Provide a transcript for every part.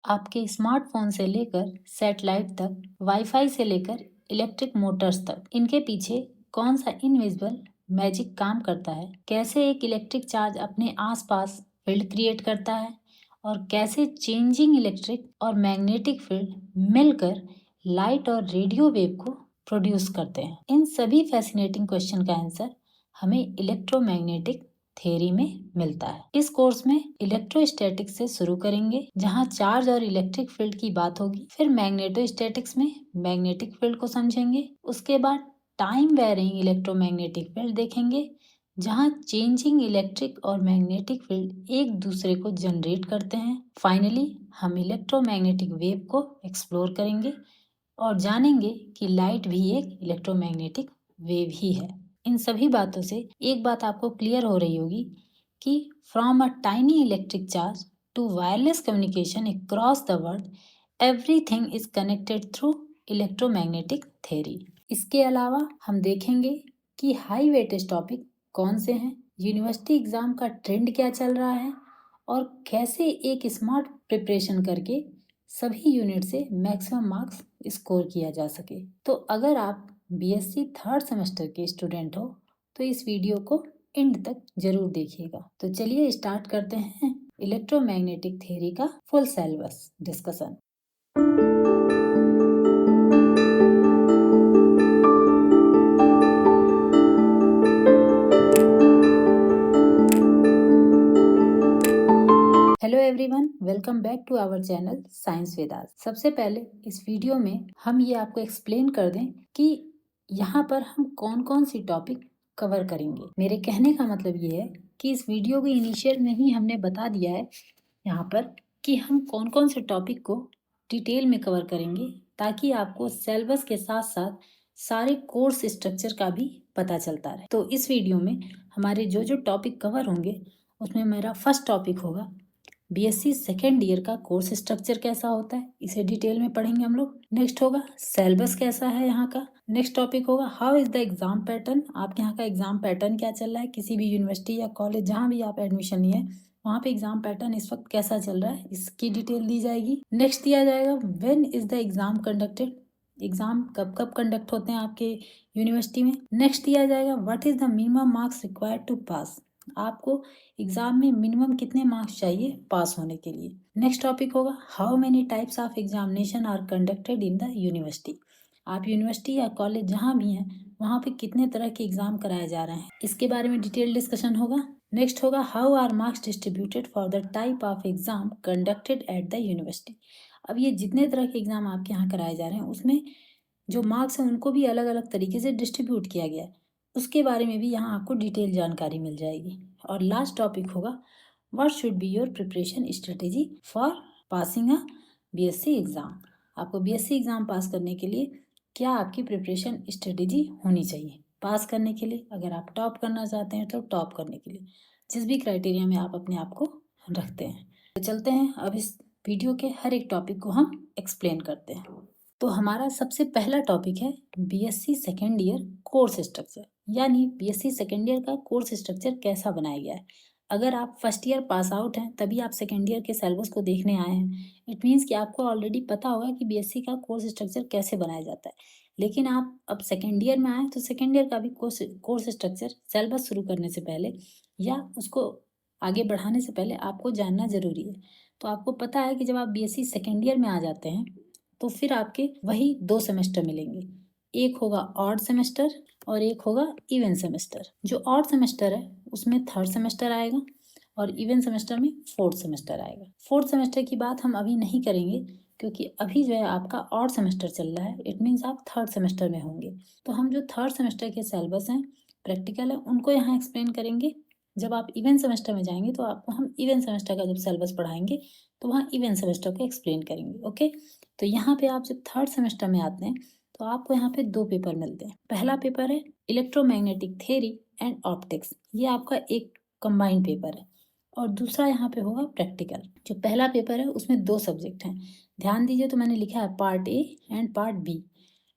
आपके स्मार्टफोन से लेकर सैटेलाइट तक, वाईफाई से लेकर इलेक्ट्रिक मोटर्स तक, इनके पीछे कौन सा इनविजिबल मैजिक काम करता है? कैसे एक इलेक्ट्रिक चार्ज अपने आसपास फील्ड क्रिएट करता है और कैसे चेंजिंग इलेक्ट्रिक और मैग्नेटिक फील्ड मिलकर लाइट और रेडियो वेव को प्रोड्यूस करते हैं? इन सभी फैसिनेटिंग क्वेश्चन का आंसर हमें इलेक्ट्रोमैग्नेटिक थ्योरी में मिलता है। इस कोर्स में इलेक्ट्रोस्टैटिक्स से शुरू करेंगे, जहां चार्ज और इलेक्ट्रिक फील्ड की बात होगी। फिर मैग्नेटोस्टैटिक्स में मैग्नेटिक फील्ड को समझेंगे। उसके बाद टाइम वेरिंग इलेक्ट्रोमैग्नेटिक फील्ड देखेंगे, जहां चेंजिंग इलेक्ट्रिक और मैग्नेटिक फील्ड एक दूसरे को जनरेट करते हैं। फाइनली हम इलेक्ट्रोमैग्नेटिक वेव को एक्सप्लोर करेंगे और जानेंगे कि लाइट भी एक इलेक्ट्रोमैग्नेटिक वेव ही है। इन सभी बातों से एक बात आपको क्लियर हो रही होगी कि from a tiny electric charge to wireless communication across the world, everything is connected through electromagnetic theory. इसके अलावा हम देखेंगे कि हाई वेटेज टॉपिक कौन से हैं, यूनिवर्सिटी एग्जाम का ट्रेंड क्या चल रहा है और कैसे एक स्मार्ट प्रिपरेशन करके सभी यूनिट से मैक्सिमम मार्क्स स्कोर किया जा सके। तो अगर आप बीएससी थर्ड सेमेस्टर के स्टूडेंट हो तो इस वीडियो को एंड तक जरूर देखिएगा। तो चलिए स्टार्ट करते हैं इलेक्ट्रोमैग्नेटिक थ्योरी का full syllabus discussion. Hello everyone, welcome back to our channel science with us. सबसे पहले इस वीडियो में हम ये आपको एक्सप्लेन कर दें कि यहाँ पर हम कौन कौन सी टॉपिक कवर करेंगे। मेरे कहने का मतलब ये है कि इस वीडियो के इनिशियल में ही हमने बता दिया है यहाँ पर कि हम कौन कौन से टॉपिक को डिटेल में कवर करेंगे, ताकि आपको सिलेबस के साथ साथ सारे कोर्स स्ट्रक्चर का भी पता चलता रहे। तो इस वीडियो में हमारे जो जो टॉपिक कवर होंगे उसमें मेरा फर्स्ट टॉपिक होगा बीएससी सेकेंड ईयर का कोर्स स्ट्रक्चर कैसा होता है, इसे डिटेल में पढ़ेंगे हम लोग। नेक्स्ट होगा सिलेबस कैसा है यहाँ का। नेक्स्ट टॉपिक होगा how is the exam pattern, आपके यहाँ का एग्जाम पैटर्न क्या चल रहा है, किसी भी यूनिवर्सिटी या कॉलेज जहाँ भी आप एडमिशन लिए वहाँ पे एग्जाम पैटर्न इस वक्त कैसा चल रहा है, इसकी डिटेल दी जाएगी। नेक्स्ट दिया जाएगा when is the exam conducted, exam कब कब कंडक्ट होते हैं आपके यूनिवर्सिटी में। नेक्स्ट दिया जाएगा what is the minimum marks required to pass, आपको एग्जाम में मिनिमम कितने मार्क्स चाहिए पास होने के लिए। नेक्स्ट टॉपिक होगा how many types of examination are conducted in the university, आप यूनिवर्सिटी या कॉलेज जहाँ भी हैं वहाँ पे कितने तरह के एग्जाम कराए जा रहे हैं, इसके बारे में डिटेल डिस्कशन होगा। नेक्स्ट होगा how are marks distributed for the type of exam conducted at the university, अब ये जितने तरह के एग्जाम आपके यहाँ कराए जा रहे हैं उसमें जो मार्क्स हैं उनको भी अलग अलग तरीके से डिस्ट्रीब्यूट किया गया है, उसके बारे में भी यहाँ आपको डिटेल जानकारी मिल जाएगी। और लास्ट टॉपिक होगा what should be your preparation strategy for passing a BSc exam, आपको बीएससी एग्ज़ाम पास करने के लिए क्या आपकी प्रिपरेशन स्ट्रेटेजी होनी चाहिए पास करने के लिए, अगर आप टॉप करना चाहते हैं तो टॉप करने के लिए जिस भी क्राइटेरिया में आप अपने आप को रखते हैं। तो चलते हैं अब इस वीडियो के हर एक टॉपिक को हम एक्सप्लेन करते हैं। तो हमारा सबसे पहला टॉपिक है BSc second year course structure, यानी बीएससी सेकेंड ईयर का कोर्स स्ट्रक्चर कैसा बनाया गया है। अगर आप फर्स्ट ईयर पास आउट हैं तभी आप सेकेंड ईयर के सिलेबस को देखने आए हैं, इट मीन्स कि आपको ऑलरेडी पता होगा कि बीएससी का कोर्स स्ट्रक्चर कैसे बनाया जाता है। लेकिन आप अब सेकेंड ईयर में आए तो सेकेंड ईयर का भी कोर्स स्ट्रक्चर सिलेबस शुरू करने से पहले या उसको आगे बढ़ाने से पहले आपको जानना जरूरी है। तो आपको पता है कि जब आप बीएससी सेकेंड ईयर में आ जाते हैं तो फिर आपके वही 2 सेमेस्टर मिलेंगे, एक होगा ऑड सेमेस्टर और एक होगा इवन सेमेस्टर। जो ऑड सेमेस्टर है उसमें थर्ड सेमेस्टर आएगा और इवन सेमेस्टर में फोर्थ सेमेस्टर आएगा। फोर्थ सेमेस्टर की बात हम अभी नहीं करेंगे क्योंकि अभी जो है आपका ऑड सेमेस्टर चल रहा है, इट मीन्स आप थर्ड सेमेस्टर में होंगे। तो हम जो थर्ड सेमेस्टर के सिलेबस हैं, प्रैक्टिकल है, उनको यहाँ एक्सप्लेन करेंगे। जब आप इवन सेमेस्टर में जाएंगे तो आपको हम इवन सेमेस्टर का जब सिलेबस पढ़ाएंगे तो वहाँ इवन सेमेस्टर को एक्सप्लेन करेंगे। ओके, तो यहाँ पे आप जब थर्ड सेमेस्टर में आते हैं तो आपको यहाँ पे 2 पेपर मिलते हैं। पहला पेपर है इलेक्ट्रोमैग्नेटिक थ्योरी एंड ऑप्टिक्स, ये आपका एक कंबाइंड पेपर है, और दूसरा यहाँ पे होगा प्रैक्टिकल। जो पहला पेपर है उसमें 2 सब्जेक्ट हैं, ध्यान दीजिए। तो मैंने लिखा है part A and part B.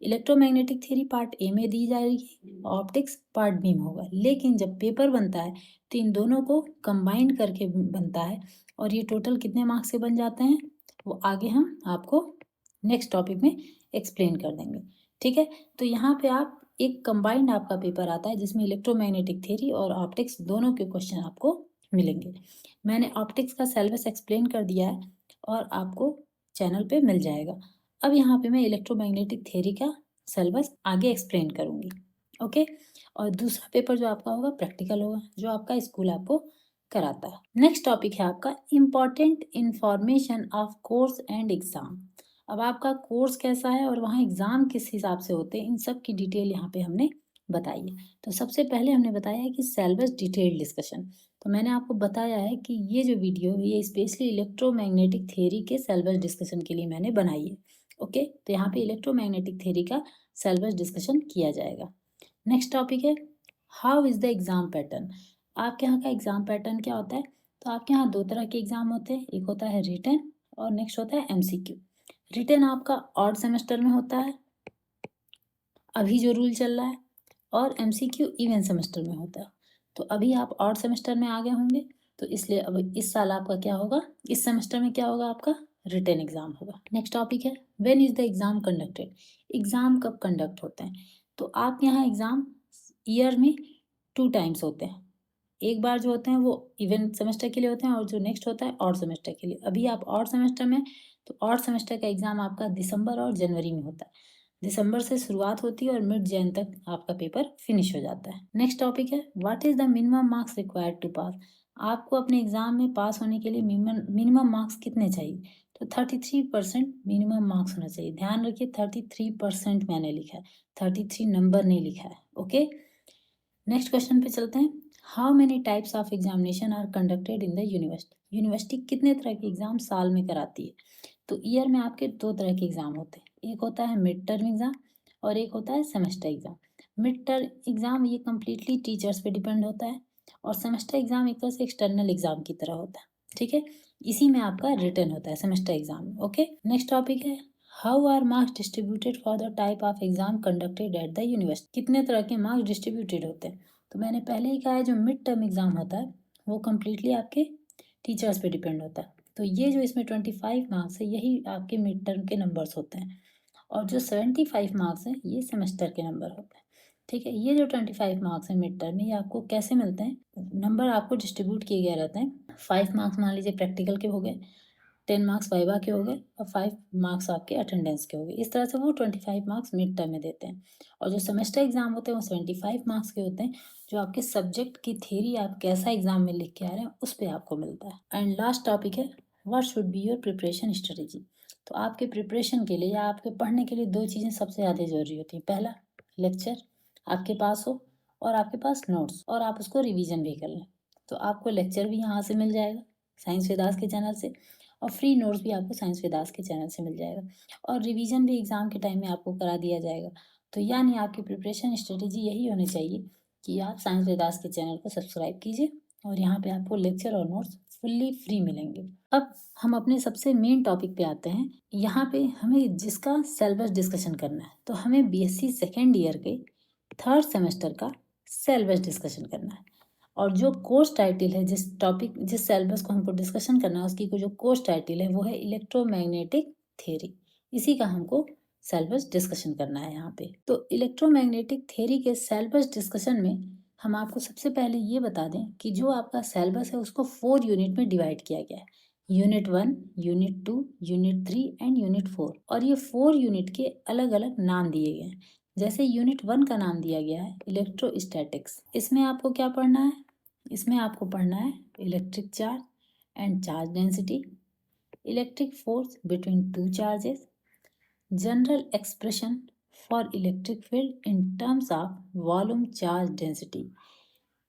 Electromagnetic theory part A में दी जाएगी, ऑप्टिक्स पार्ट बी में होगा। लेकिन जब पेपर बनता है तो इन दोनों को कंबाइंड करके बनता है और ये टोटल कितने मार्क्स से बन जाते हैं, वो आगे हम आपको नेक्स्ट टॉपिक में एक्सप्लेन कर देंगे। ठीक है, तो यहाँ पे आप एक कंबाइंड आपका पेपर आता है जिसमें इलेक्ट्रोमैग्नेटिक थ्योरी और ऑप्टिक्स दोनों के क्वेश्चन आपको मिलेंगे। मैंने ऑप्टिक्स का सिलेबस एक्सप्लेन कर दिया है और आपको चैनल पे मिल जाएगा। अब यहाँ पे मैं इलेक्ट्रोमैग्नेटिक थ्योरी का सिलेबस आगे एक्सप्लेन करूँगी। ओके, और दूसरा पेपर जो आपका होगा प्रैक्टिकल होगा, जो आपका स्कूल आपको कराता है। नेक्स्ट टॉपिक है आपका important information of course and exam. अब आपका कोर्स कैसा है और वहाँ एग्ज़ाम किस हिसाब से होते हैं, इन सब की डिटेल यहाँ पे हमने बताई है। तो सबसे पहले हमने बताया है कि सिलेबस डिटेल डिस्कशन। तो मैंने आपको बताया है कि ये जो वीडियो है ये स्पेशली इलेक्ट्रोमैग्नेटिक थ्योरी के सिलेबस डिस्कशन के लिए मैंने बनाई है। ओके, तो यहाँ पे इलेक्ट्रोमैग्नेटिक थ्योरी का सिलेबस डिस्कशन किया जाएगा। नेक्स्ट टॉपिक है how is the exam pattern. आपके यहाँ का एग्ज़ाम पैटर्न क्या होता है? तो आपके यहाँ दो तरह के एग्ज़ाम होते हैं, एक होता है रिटन और नेक्स्ट होता है MCQ। रिटन आपका ऑड सेमेस्टर में होता है, अभी जो रूल चल रहा है, और MCQ इवन सेमेस्टर में होता है। तो अभी आप ऑड सेमेस्टर में आ गए होंगे, तो इसलिए अब इस साल आपका क्या होगा, इस सेमेस्टर में क्या होगा, आपका रिटन एग्जाम होगा। नेक्स्ट टॉपिक है when is the exam conducted. Exam कब कंडक्ट होते हैं? तो आपके यहाँ एग्जाम ईयर में 2 टाइम्स होते हैं। एक बार जो होते हैं वो इवन सेमेस्टर के लिए होते हैं और जो नेक्स्ट होता है ऑड सेमेस्टर के लिए। अभी आप ऑड सेमेस्टर में, तो ऑड सेमेस्टर का एग्जाम आपका दिसंबर और जनवरी में होता है। दिसंबर से शुरुआत होती है और मिड जैन तक आपका पेपर फिनिश हो जाता है। नेक्स्ट टॉपिक है what is the minimum marks required to pass. आपको अपने एग्जाम में पास होने के लिए मिनिमम मार्क्स कितने चाहिए? तो 33% मिनिमम मार्क्स होना चाहिए। ध्यान रखिए 33% मैंने लिखा है, 33 नंबर नहीं लिखा है। ओके, नेक्स्ट क्वेश्चन पे चलते हैं। How many types of examination are conducted in the university. University कितने तरह के एग्जाम साल में कराती है? तो ईयर में आपके 2 तरह के एग्जाम होते हैं, एक होता है मिड टर्म एग्जाम और एक होता है semester exam. Mid term exam ये कम्प्लीटली टीचर्स पे डिपेंड होता है और सेमेस्टर एग्जाम एक तरह से एक्सटर्नल एग्जाम की तरह होता है। ठीक है, इसी में आपका रिटर्न होता है semester exam. Okay, next topic है how are marks distributed for the type of exam conducted at the university. कितने तरह के मार्क्स डिस्ट्रीब्यूटेड होते हैं? तो मैंने पहले ही कहा है जो मिड टर्म एग्जाम होता है वो कम्प्लीटली आपके टीचर्स पे डिपेंड होता है। तो ये जो इसमें 25 मार्क्स है यही आपके मिड टर्म के नंबर्स होते हैं और जो 75 मार्क्स हैं ये सेमेस्टर के नंबर होते हैं। ठीक है, ये जो 25 मार्क्स हैं मिड टर्म में ये आपको कैसे मिलते हैं? नंबर आपको डिस्ट्रीब्यूट किए गए रहते हैं। 5 मार्क्स मान लीजिए प्रैक्टिकल के हो गए, 10 मार्क्स वाइवा के हो गए और 5 मार्क्स आपके अटेंडेंस के हो गए। इस तरह से वो 25 मार्क्स मिड टर्म में देते हैं और जो सेमेस्टर एग्जाम होते हैं वो 75 मार्क्स के होते हैं, जो आपके सब्जेक्ट की थ्योरी आप कैसा एग्जाम में लिख के आ रहे हैं उस पर आपको मिलता है। एंड लास्ट टॉपिक है what should be your preparation strategy. तो आपके प्रिपरेशन के लिए या आपके पढ़ने के लिए 2 चीज़ें सबसे ज़्यादा ज़रूरी होती हैं। पहला, लेक्चर आपके पास हो और आपके पास नोट्स और आप उसको रिवीजन भी कर लें। तो आपको लेक्चर भी यहाँ से मिल जाएगा साइंस विदास के चैनल से और फ्री नोट्स भी आपको साइंस विदास के चैनल से मिल जाएगा और रिवीजन भी एग्ज़ाम के टाइम में आपको करा दिया जाएगा। तो यानी आपकी प्रिपरेशन स्ट्रेटेजी यही होनी चाहिए कि आप साइंस विदास के चैनल को सब्सक्राइब कीजिए और यहाँ पे आपको लेक्चर और नोट्स फुल्ली फ्री मिलेंगे। अब हम अपने सबसे मेन टॉपिक पे आते हैं। यहाँ पे हमें जिसका सिलेबस डिस्कशन करना है, तो हमें BSc सेकेंड ईयर के 3rd सेमेस्टर का सिलेबस डिस्कशन करना है और जो कोर्स टाइटल है, जिस टॉपिक जिस सिलेबस को हमको डिस्कशन करना है उसकी जो कोर्स टाइटल है वो है इलेक्ट्रोमैग्नेटिक थ्योरी। इसी का हमको सिलेबस डिस्कशन करना है यहाँ पे। तो इलेक्ट्रोमैग्नेटिक थ्योरी के सिलेबस डिस्कशन में हम आपको सबसे पहले ये बता दें कि जो आपका सिलेबस है उसको 4 यूनिट में डिवाइड किया गया है। Unit 1, unit 2, unit 3 and unit 4। और ये 4 यूनिट के अलग अलग नाम दिए गए हैं। जैसे यूनिट 1 का नाम दिया गया है इलेक्ट्रोस्टैटिक्स। इसमें आपको क्या पढ़ना है? इसमें आपको पढ़ना है electric charge and charge density, electric force between two charges, general expression for electric field in terms of volume charge density,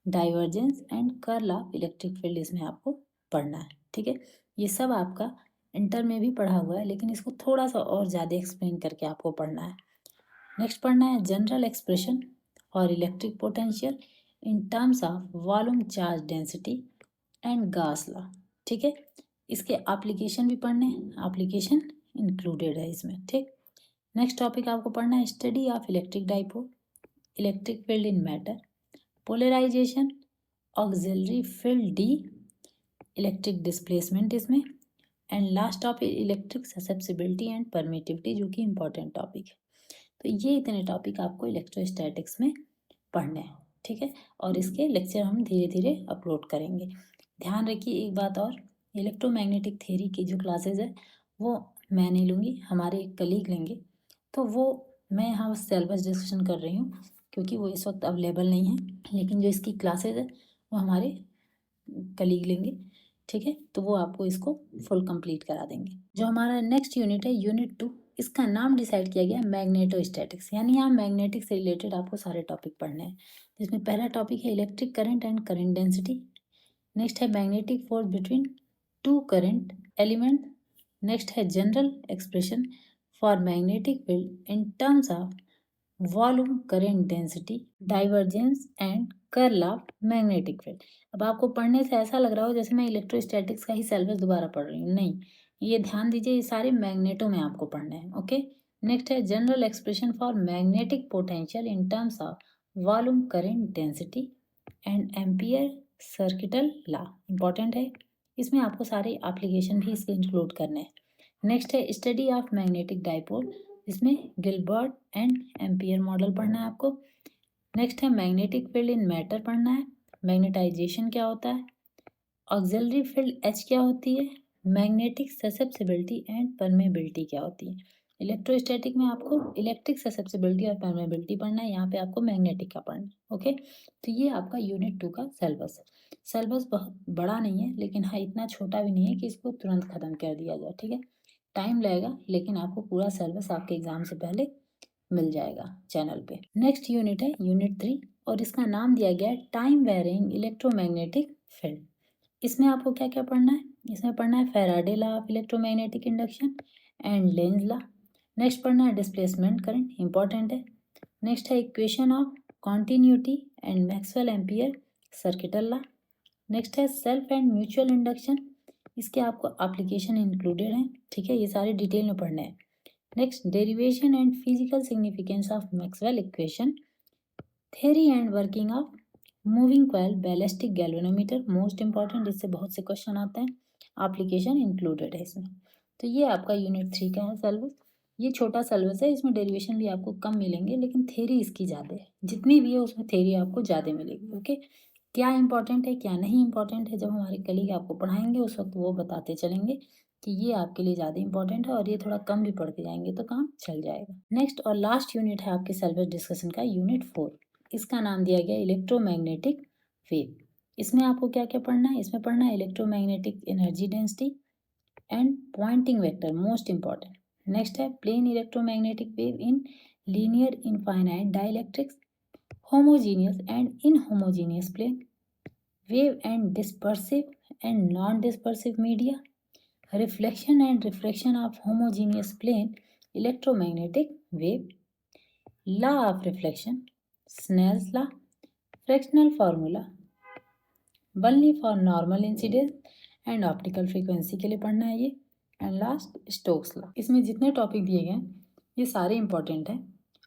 divergence and curl of electric field इसमें आपको पढ़ना है। ठीक है, ये सब आपका इंटर में भी पढ़ा हुआ है लेकिन इसको थोड़ा सा और ज़्यादा एक्सप्लेन करके आपको पढ़ना है। नेक्स्ट पढ़ना है जनरल एक्सप्रेशन और electric potential in terms of volume charge density and Gauss law. ठीक है, इसके एप्लीकेशन भी पढ़ने हैं, एप्लीकेशन इंक्लूडेड है इसमें। ठीक, नेक्स्ट टॉपिक आपको पढ़ना है study of electric dipole, electric field in matter, polarisation, auxiliary field D, electric displacement इसमें, and last topic electric susceptibility and permittivity, जो कि इम्पोर्टेंट टॉपिक है। तो ये इतने टॉपिक आपको इलेक्ट्रोस्टैटिक्स में पढ़ने हैं, ठीक है। और इसके लेक्चर हम धीरे धीरे अपलोड करेंगे। ध्यान रखिए एक बात और, इलेक्ट्रोमैग्नेटिक थ्योरी की जो क्लासेस है वो मैं नहीं लूँगी, हमारे एक कलीग लेंगे। तो वो मैं यहाँ बस सिलेबस डिस्कशन कर रही हूँ क्योंकि वो इस वक्त अवेलेबल नहीं है, लेकिन जो इसकी क्लासेस है वो हमारे कलीग लेंगे, ठीक है। तो वो आपको इसको फुल कंप्लीट करा देंगे। जो हमारा नेक्स्ट यूनिट है यूनिट 2, इसका नाम डिसाइड किया गया मैग्नेटोस्टैटिक्स, यानी यहाँ मैग्नेटिक से रिलेटेड आपको सारे टॉपिक पढ़ने हैं। जिसमें पहला टॉपिक है electric current and current density. Next है magnetic force between two current element. Next है general expression for magnetic field in terms of volume, current density, divergence and curl of magnetic field. अब आपको पढ़ने से ऐसा लग रहा हो जैसे मैं इलेक्ट्रोस्टैटिक्स का ही सिलेबस दोबारा पढ़ रही हूँ, नहीं, ये ध्यान दीजिए, ये सारे मैग्नेटो में आपको पढ़ने हैं, ओके। नेक्स्ट है general expression for magnetic potential in terms of volume, current density and ampere circuital law, important है। इसमें आपको सारे एप्लीकेशन भी इसके इंक्लूड करने हैं। नेक्स्ट है स्टडी ऑफ मैग्नेटिक डाइपोल, इसमें गिलबर्ट एंड एम्पियर मॉडल पढ़ना है आपको। नेक्स्ट है मैग्नेटिक फील्ड इन मैटर पढ़ना है, मैग्नेटाइजेशन क्या होता है, ऑक्सिलरी फील्ड एच क्या होती है, मैग्नेटिक ससेप्सिबिलिटी एंड परमेबिलिटी क्या होती है। इलेक्ट्रोस्टैटिक में आपको इलेक्ट्रिक ससेप्सिबिलिटी और परमेबिलिटी पढ़ना है, यहाँ पे आपको मैग्नेटिक का पढ़ना है, ओके। तो ये आपका यूनिट 2 का सिलेबस है। सिलेबस बहुत बड़ा नहीं है, लेकिन हाँ इतना छोटा भी नहीं है कि इसको तुरंत खत्म कर दिया जाए, ठीक है। टाइम लगेगा, लेकिन आपको पूरा सिलेबस आपके एग्जाम से पहले मिल जाएगा चैनल पे। नेक्स्ट यूनिट है यूनिट 3, और इसका नाम दिया गया है टाइम वेरिंग इलेक्ट्रोमैग्नेटिक फील्ड। इसमें आपको क्या क्या पढ़ना है, इसमें पढ़ना है Faraday law of electromagnetic induction and Lenz law. Next पढ़ना है डिस्प्लेसमेंट करंट, इंपॉर्टेंट है। नेक्स्ट है equation of continuity and Maxwell ampere circuital law. Next है सेल्फ एंड म्यूचुअल इंडक्शन, इसके आपको एप्लीकेशन इंक्लूडेड हैं, ठीक है, ये सारे डिटेल में पढ़ने हैं। Next derivation and physical significance of Maxwell equation, theory and working of moving coil ballistic galvanometer, most important, इससे बहुत से क्वेश्चन आते हैं, एप्लीकेशन इंक्लूडेड है इसमें। तो ये आपका यूनिट 3 का है सिलेबस। ये छोटा सिलेबस है, इसमें डेरिवेशन भी आपको कम मिलेंगे, लेकिन थ्योरी इसकी ज़्यादा है, जितनी भी है उसमें थ्योरी आपको ज़्यादा मिलेगी, ओके। क्या इंपॉर्टेंट है क्या नहीं इंपॉर्टेंट है, जब हमारे कलीग आपको पढ़ाएंगे उस वक्त वो बताते चलेंगे कि ये आपके लिए ज़्यादा इंपॉर्टेंट है, और ये थोड़ा कम भी पढ़ के जाएंगे तो काम चल जाएगा। नेक्स्ट और लास्ट यूनिट है आपके सिलेबस डिस्कशन का यूनिट 4, इसका नाम दिया गया इलेक्ट्रोमैग्नेटिक वेव। इसमें आपको क्या क्या पढ़ना है, इसमें पढ़ना है electromagnetic energy density and Poynting vector, most important. Next है plane electromagnetic wave in linear infinite dielectrics, homogeneous and inhomogeneous plane, wave and dispersive and non-dispersive media, reflection and refraction of homogeneous plane electromagnetic wave, law of reflection, Snell's law, fractional formula, only for normal incidence and optical frequency के लिए पढ़ना है ये, and last Stokes law. इसमें जितने topic दिए गए हैं ये सारे इंपॉर्टेंट हैं,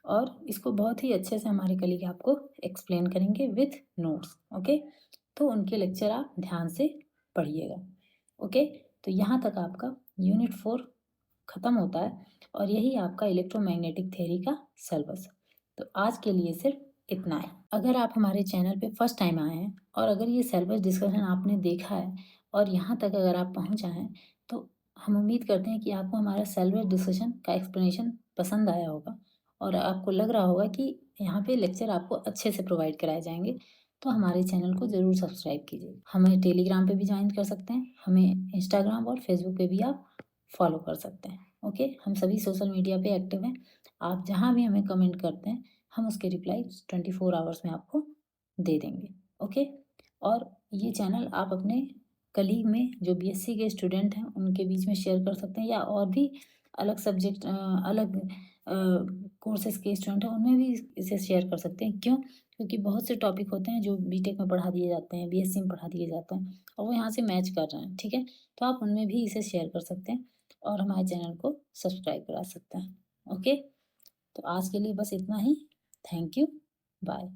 और इसको बहुत ही अच्छे से हमारे कलीग आपको एक्सप्लेन करेंगे विथ नोट्स, ओके। तो उनके लेक्चर आप ध्यान से पढ़िएगा, ओके। तो यहाँ तक आपका यूनिट 4 ख़त्म होता है, और यही आपका इलेक्ट्रोमैग्नेटिक थ्योरी का सिलेबस है। तो आज के लिए सिर्फ इतना है। अगर आप हमारे चैनल पे फर्स्ट टाइम आए हैं, और अगर ये सिलेबस डिस्कशन आपने देखा है और यहाँ तक अगर आप पहुँच आए हैं, तो हम उम्मीद करते हैं कि आपको हमारा सिलेबस डिस्कशन का एक्सप्लेनेशन पसंद आया होगा, और आपको लग रहा होगा कि यहाँ पे लेक्चर आपको अच्छे से प्रोवाइड कराए जाएंगे। तो हमारे चैनल को ज़रूर सब्सक्राइब कीजिए। हमें टेलीग्राम पे भी ज्वाइन कर सकते हैं, हमें इंस्टाग्राम और फेसबुक पे भी आप फॉलो कर सकते हैं, ओके। हम सभी सोशल मीडिया पे एक्टिव हैं। आप जहाँ भी हमें कमेंट करते हैं, हम उसके रिप्लाई 24 आवर्स में आपको दे देंगे, ओके। और ये चैनल आप अपने कलीग में जो बीएससी के स्टूडेंट हैं उनके बीच में शेयर कर सकते हैं, या और भी अलग सब्जेक्ट अलग कोर्सेज के स्टूडेंट हैं उनमें भी इसे शेयर कर सकते हैं। क्यों? क्योंकि बहुत से टॉपिक होते हैं जो बीटेक में पढ़ा दिए जाते हैं, बीएससी में पढ़ा दिए जाते हैं, और वो यहाँ से मैच कर रहे हैं, ठीक है। तो आप उनमें भी इसे शेयर कर सकते हैं, और हमारे चैनल को सब्सक्राइब करा सकते हैं, ओके। तो आज के लिए बस इतना ही। Thank you, bye.